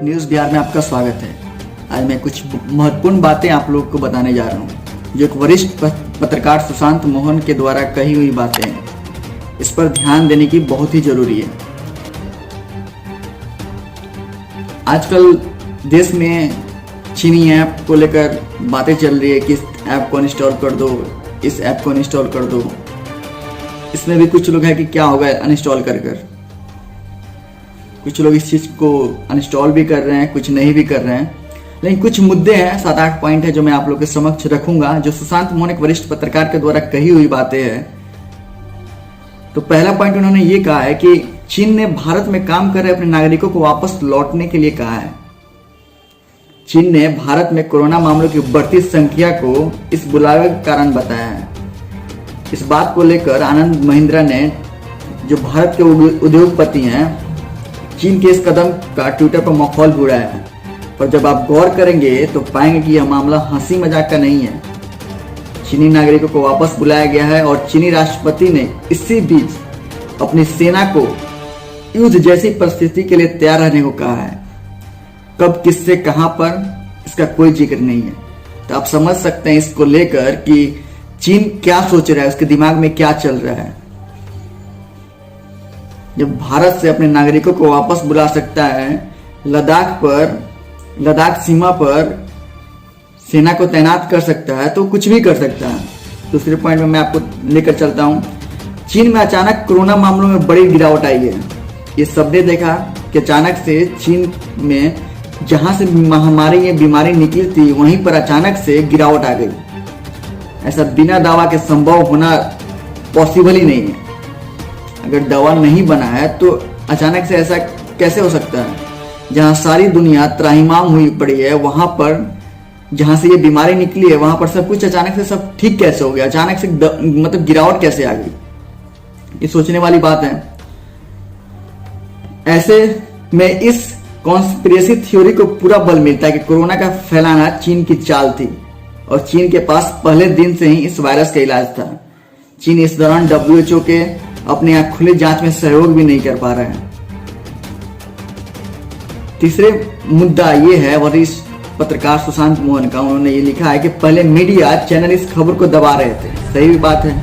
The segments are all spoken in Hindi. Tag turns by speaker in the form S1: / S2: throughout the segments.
S1: न्यूज़ बिहार में आपका स्वागत है। आज मैं कुछ महत्वपूर्ण बातें आप लोग को बताने जा रहा हूँ जो एक वरिष्ठ पत्रकार सुशांत मोहन के द्वारा कही हुई बातें हैं। इस पर ध्यान देने की बहुत ही जरूरी है। आजकल देश में चीनी ऐप को लेकर बातें चल रही है कि इस ऐप को अनइंस्टॉल कर दो, इस ऐप को अनइंस्टॉल कर दो। इसमें भी कुछ लोग हैं कि क्या होगा अनइंस्टॉल कर कुछ लोग इस चीज़ को अनइंस्टॉल भी कर रहे हैं, कुछ नहीं भी कर रहे हैं। लेकिन कुछ मुद्दे हैं, 7-8 पॉइंट है जो मैं आप लोग के समक्ष रखूंगा, जो सुशांत मोहन एक वरिष्ठ पत्रकार के द्वारा कही हुई बातें हैं। तो पहला पॉइंट उन्होंने ये कहा है कि चीन ने भारत में काम कर रहे अपने नागरिकों को वापस लौटने के लिए कहा है। चीन ने भारत में कोरोना मामलों की बढ़ती संख्या को इस बुलावे का कारण बताया है। इस बात को लेकर आनंद महिंद्रा ने, जो भारत के उद्योगपति हैं, चीन के इस कदम का ट्विटर पर मखौल उड़ाया है। पर जब आप गौर करेंगे तो पाएंगे कि यह मामला हंसी मजाक का नहीं है। चीनी नागरिकों को वापस बुलाया गया है और चीनी राष्ट्रपति ने इसी बीच अपनी सेना को युद्ध जैसी परिस्थिति के लिए तैयार रहने को कहा है। कब, किससे, कहां पर, इसका कोई जिक्र नहीं है। तो आप समझ सकते हैं इसको लेकर कि चीन क्या सोच रहा है, उसके दिमाग में क्या चल रहा है। जब भारत से अपने नागरिकों को वापस बुला सकता है, लद्दाख सीमा पर सेना को तैनात कर सकता है, तो कुछ भी कर सकता है। दूसरे पॉइंट में मैं आपको लेकर चलता हूं। चीन में अचानक कोरोना मामलों में बड़ी गिरावट आई है। ये सबने देखा कि अचानक से चीन में जहां से महामारी या बीमारी निकली थी वहीं पर अचानक से गिरावट आ गई। ऐसा बिना दवा के संभव होना पॉसिबल ही नहीं है। अगर दवा नहीं बना है तो अचानक से ऐसा कैसे हो सकता है? जहां सारी दुनिया त्राहिमाम हुई पड़ी है, वहां पर जहां से ये बीमारी निकली है वहां पर सब कुछ अचानक से सब ठीक कैसे हो गया? अचानक से मतलब गिरावट कैसे आ गई? ये सोचने वाली बात है। ऐसे में इस कॉन्स्पिरेसी थ्योरी को पूरा बल मिलता है कि कोरोना का फैलाना चीन की चाल थी और चीन के पास पहले दिन से ही इस वायरस का इलाज था। चीन इस दौरान WHO के अपने यहाँ खुले जांच में सहयोग भी नहीं कर पा रहे हैं। तीसरे मुद्दा ये है वरिष्ठ पत्रकार सुशांत मोहन का। उन्होंने ये लिखा है कि पहले मीडिया चैनल इस खबर को दबा रहे थे। सही भी बात है,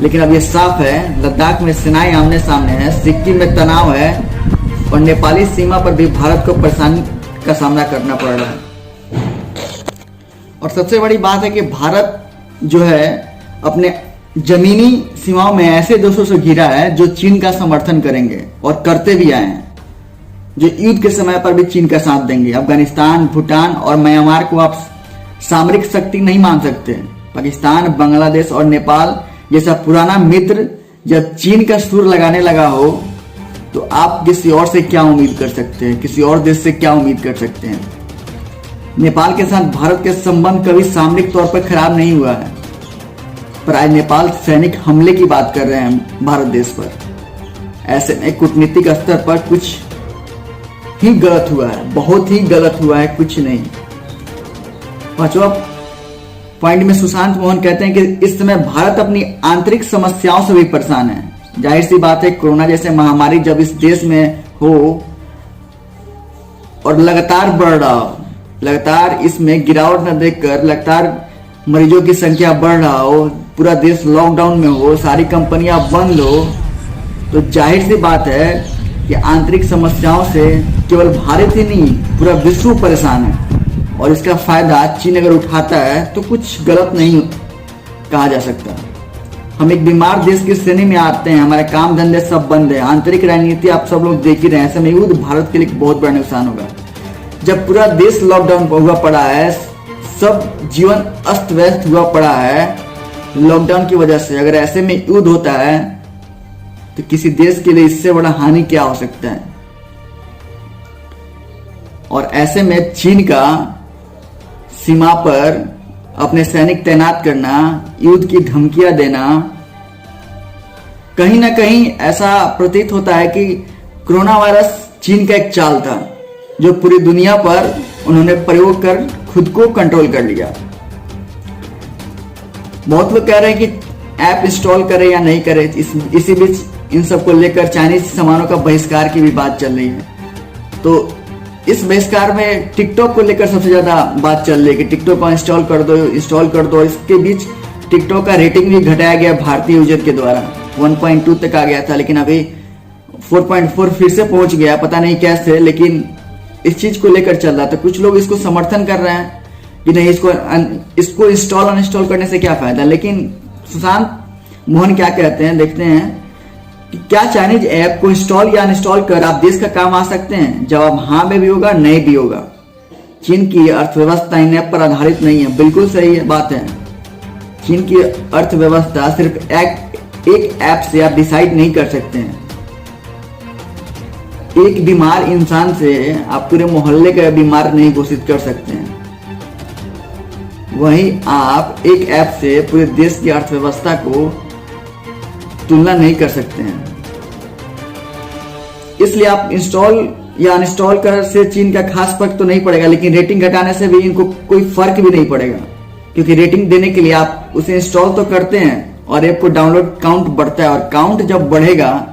S1: लेकिन अब ये साफ है, लद्दाख में सेनाएं आमने सामने है, सिक्किम में तनाव है और नेपाली सीमा पर भी भारत को परेशानी का सामना करना पड़ रहा है। और सबसे बड़ी बात है कि भारत जो है अपने जमीनी सीमाओं में ऐसे देशों से घिरा है जो चीन का समर्थन करेंगे और करते भी आए हैं, जो युद्ध के समय पर भी चीन का साथ देंगे। अफगानिस्तान, भूटान और म्यांमार को आप सामरिक शक्ति नहीं मान सकते। पाकिस्तान, बांग्लादेश और नेपाल जैसा पुराना मित्र जब चीन का सुर लगाने लगा हो तो आप किसी और से क्या उम्मीद कर सकते हैं? किसी और देश से क्या उम्मीद कर सकते हैं? नेपाल के साथ भारत के संबंध कभी सामरिक तौर पर खराब नहीं हुआ है, पर आज नेपाल सैनिक हमले की बात कर रहे हैं भारत देश पर। ऐसे में कूटनीतिक स्तर पर कुछ ही गलत हुआ है, बहुत ही गलत हुआ है, कुछ नहीं। पांचवा पॉइंट में सुशांत मोहन कहते हैं कि इस समय भारत अपनी आंतरिक समस्याओं से भी परेशान है। जाहिर सी बात है, कोरोना जैसे महामारी जब इस देश में हो और लगातार बढ़ रहा हो, लगातार इसमें गिरावट न देखकर लगातार मरीजों की संख्या बढ़ रहा हो, पूरा देश लॉकडाउन में हो, सारी कंपनियां बंद हो, तो जाहिर सी बात है कि आंतरिक समस्याओं से केवल भारत ही नहीं पूरा विश्व परेशान है। और इसका फायदा चीन अगर उठाता है तो कुछ गलत नहीं कहा जा सकता। हम एक बीमार देश की श्रेणी में आते हैं, हमारे काम धंधे सब बंद है, आंतरिक राजनीति आप सब लोग देख ही रहे हैं। ऐसे में युद्ध भारत के लिए बहुत बड़ा नुकसान होगा। जब पूरा देश लॉकडाउन हुआ पड़ा है, सब जीवन अस्त व्यस्त हुआ पड़ा है लॉकडाउन की वजह से, अगर ऐसे में युद्ध होता है तो किसी देश के लिए इससे बड़ा हानि क्या हो सकता है? और ऐसे में चीन का सीमा पर अपने सैनिक तैनात करना, युद्ध की धमकियां देना, कहीं ना कहीं ऐसा प्रतीत होता है कि कोरोना वायरस चीन का एक चाल था जो पूरी दुनिया पर उन्होंने प्रयोग कर खुद को कंट्रोल कर लिया। बहुत लोग कह रहे हैं कि ऐप इंस्टॉल करें या नहीं करें। इसी बीच इन सब को लेकर चाइनीज सामानों का बहिष्कार की भी बात चल रही है। तो इस बहिष्कार में टिकटॉक को लेकर सबसे ज्यादा बात चल रही है कि टिकटॉक को इंस्टॉल कर दो। इसके बीच टिकटॉक का रेटिंग भी घटाया गया भारतीय यूजर के द्वारा, 1.2 तक आ गया था, लेकिन अभी 4.4 फिर से पहुंच गया, पता नहीं कैसे, लेकिन इस चीज को लेकर चल रहा था। कुछ लोग इसको समर्थन कर रहे हैं कि नहीं, इसको इंस्टॉल अनइंस्टॉल करने से क्या फायदा। लेकिन सुशांत मोहन क्या कहते हैं, देखते हैं कि क्या चाइनीज ऐप को इंस्टॉल या अनइंस्टॉल कर आप देश का काम आ सकते हैं? जवाब हाँ में भी होगा, नहीं भी होगा। चीन की अर्थव्यवस्था इन ऐप पर आधारित नहीं है। बिल्कुल सही बात है। चीन की अर्थव्यवस्था सिर्फ एक ऐप से आप डिसाइड नहीं कर सकते हैं। एक बीमार इंसान से आप पूरे मोहल्ले का बीमार नहीं घोषित कर सकते हैं। वहीं आप एक ऐप से पूरे देश की अर्थव्यवस्था को तुलना नहीं कर सकते हैं। इसलिए आप इंस्टॉल या अनइंस्टॉल कर से चीन का खास फर्क तो नहीं पड़ेगा, लेकिन रेटिंग घटाने से भी इनको कोई फर्क भी नहीं पड़ेगा, क्योंकि रेटिंग देने के लिए आप उसे इंस्टॉल तो करते हैं और ऐप को डाउनलोड काउंट बढ़ता है, और काउंट जब बढ़ेगा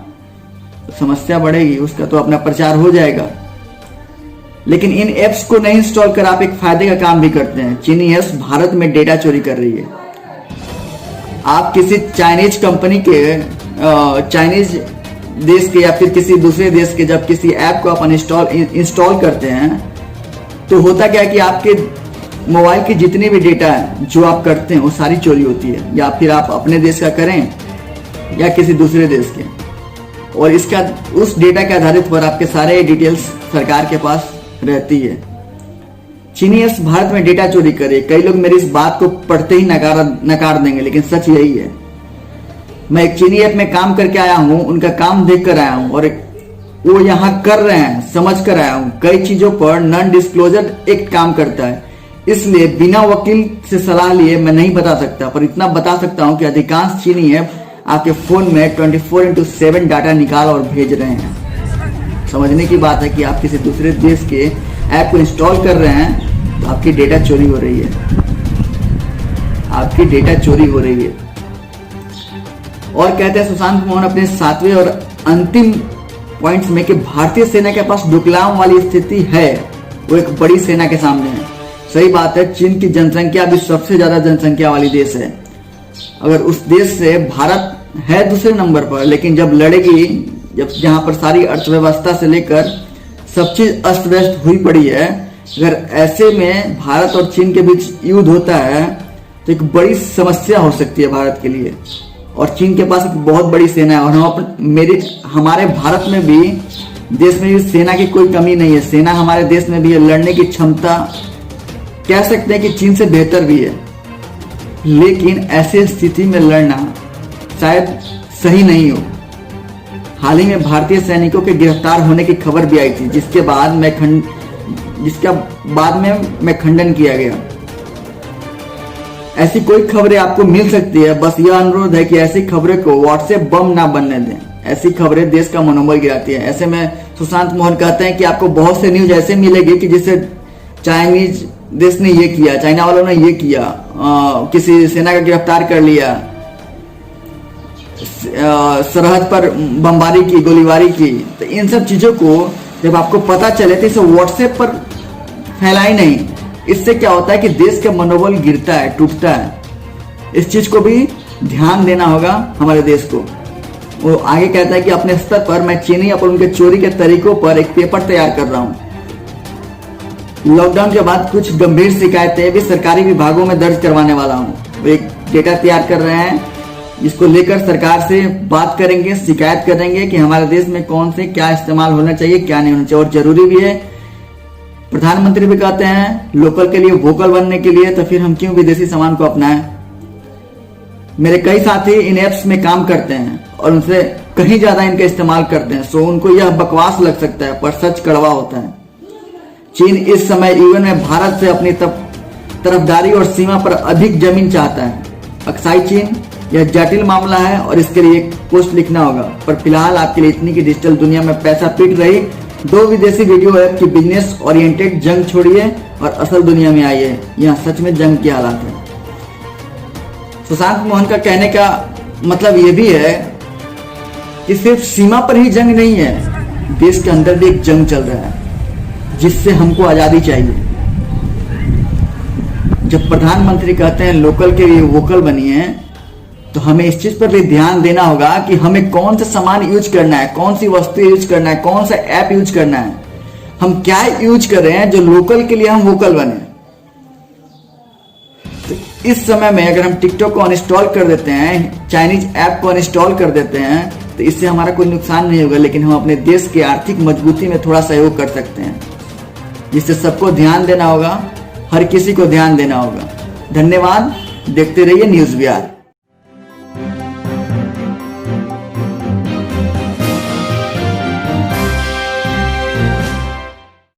S1: तो समस्या बढ़ेगी, उसका तो अपना प्रचार हो जाएगा। लेकिन इन एप्स को नहीं इंस्टॉल कर आप एक फायदे का काम भी करते हैं। चीनी एप्स भारत में डेटा चोरी कर रही है। आप किसी चाइनीज कंपनी के, चाइनीज देश के या फिर किसी दूसरे देश के जब किसी ऐप को आप इंस्टॉल करते हैं तो होता क्या है कि आपके मोबाइल की जितनी भी डेटा है जो आप करते हैं वो सारी चोरी होती है, या फिर आप अपने देश का करें या किसी दूसरे देश के, और इसका उस डेटा के आधारित पर आपके सारे डिटेल्स सरकार के पास रहती है। चीनी ऐप्स भारत में डेटा चोरी करे। कई लोग मेरी इस बात को पढ़ते ही नकार देंगे, लेकिन सच यही है। मैं एक चीनी ऐप में काम करके आया हूं, उनका काम देख कर आया हूं, और वो यहाँ कर रहे हैं समझ कर आया हूं। कई चीजों पर नॉन डिस्क्लोजर एक्ट काम करता है, इसलिए बिना वकील से सलाह लिए मैं नहीं बता सकता, पर इतना बता सकता हूं कि अधिकांश चीनी ऐप आपके फोन में 24/7 डाटा निकाल और भेज रहे हैं। समझने की बात है कि आप किसी दूसरे देश के ऐप को इंस्टॉल कर रहे हैं तो आपकी डेटा चोरी हो रही है, आपकी डेटा चोरी हो रही है। और कहते हैं सुशांत मोहन अपने 7वें और अंतिम पॉइंट्स में कि भारतीय सेना के पास डुकलाम वाली स्थिति है, वो एक बड़ी सेना के सामने है। सही बात है, चीन की जनसंख्या अभी सबसे ज्यादा जनसंख्या वाली देश है। अगर उस देश से भारत है दूसरे नंबर पर, लेकिन जब लड़ेगी, जब जहां पर सारी अर्थव्यवस्था से लेकर सब चीज अस्त व्यस्त हुई पड़ी है, अगर ऐसे में भारत और चीन के बीच युद्ध होता है तो एक बड़ी समस्या हो सकती है भारत के लिए। और चीन के पास एक बहुत बड़ी सेना है, और हमारे भारत में भी, देश में भी सेना की कोई कमी नहीं है। सेना हमारे देश में भी है, लड़ने की क्षमता कह सकते हैं कि चीन से बेहतर भी है, लेकिन ऐसी स्थिति में लड़ना शायद सही नहीं हो। हाल ही में भारतीय सैनिकों के गिरफ्तार होने की खबर भी आई थी, जिसके बाद में खंडन किया गया। ऐसी कोई खबरें आपको मिल सकती है, बस यह अनुरोध है कि ऐसी खबरें को व्हाट्सएप बम ना बनने दें। ऐसी खबरें देश का मनोबल गिराती है। ऐसे में सुशांत मोहन कहते हैं कि आपको बहुत से न्यूज ऐसे मिलेगी कि जिससे चाइनीज देश ने ये किया, चाइना वालों ने ये किया, किसी सेना का गिरफ्तार कर लिया, सरहद पर बमबारी की, गोलीबारी की। तो इन सब चीजों को जब आपको पता चले तो इसे व्हाट्सएप पर फैलाई नहीं। इससे क्या होता है कि देश का मनोबल गिरता है, टूटता है। इस चीज को भी ध्यान देना होगा हमारे देश को। वो आगे कहता है कि अपने स्तर पर मैं चीनी और उनके चोरी के तरीकों पर एक पेपर तैयार कर रहा हूं। लॉकडाउन के बाद कुछ गंभीर शिकायतें भी सरकारी विभागों में दर्ज करवाने वाला हूं। वो एक डेटा तैयार कर रहे हैं, जिसको लेकर सरकार से बात करेंगे, शिकायत करेंगे कि हमारे देश में कौन से क्या इस्तेमाल होना चाहिए, क्या नहीं होना चाहिए। और जरूरी भी है, प्रधानमंत्री भी कहते हैं लोकल के लिए वोकल बनने के लिए, तो फिर हम क्यों विदेशी सामान को अपनाएं। मेरे कई साथी इन एप्स में काम करते हैं और उनसे कहीं ज्यादा इनका इस्तेमाल करते हैं, सो उनको यह बकवास लग सकता है, पर सच कड़वा होता है। चीन इस समय यूएन में भारत से अपनी तरफदारी और सीमा पर अधिक जमीन चाहता है। अक्साई चीन, यह जटिल मामला है और इसके लिए एक पोस्ट लिखना होगा, पर फिलहाल आपके लिए इतनी कि डिजिटल दुनिया में पैसा पीट रही 2 विदेशी वीडियो ऐप की बिजनेस ओरिएंटेड जंग छोड़िए और असल दुनिया में आइए। यहाँ सच में जंग की हालात है। सुशांत मोहन का कहने का मतलब यह भी है कि सिर्फ सीमा पर ही जंग नहीं है, देश के अंदर भी एक जंग चल रहा है। जिससे हमको आजादी चाहिए। जब प्रधानमंत्री कहते हैं लोकल के लिए वोकल बनिए, तो हमें इस चीज पर भी ध्यान देना होगा कि हमें कौन सा सामान यूज करना है, कौन सी वस्तु यूज करना है, कौन सा ऐप यूज करना है, हम क्या यूज कर रहे हैं जो लोकल के लिए हम वोकल बने। तो इस समय में अगर हम टिकटॉक को अनइंस्टॉल कर देते हैं, चाइनीज ऐप को अनइंस्टॉल कर देते हैं, तो इससे हमारा कोई नुकसान नहीं होगा, लेकिन हम अपने देश की आर्थिक मजबूती में थोड़ा सहयोग कर सकते हैं, जिससे सबको ध्यान देना होगा, हर किसी को ध्यान देना होगा। धन्यवाद, देखते रहिए न्यूज़ बिहार।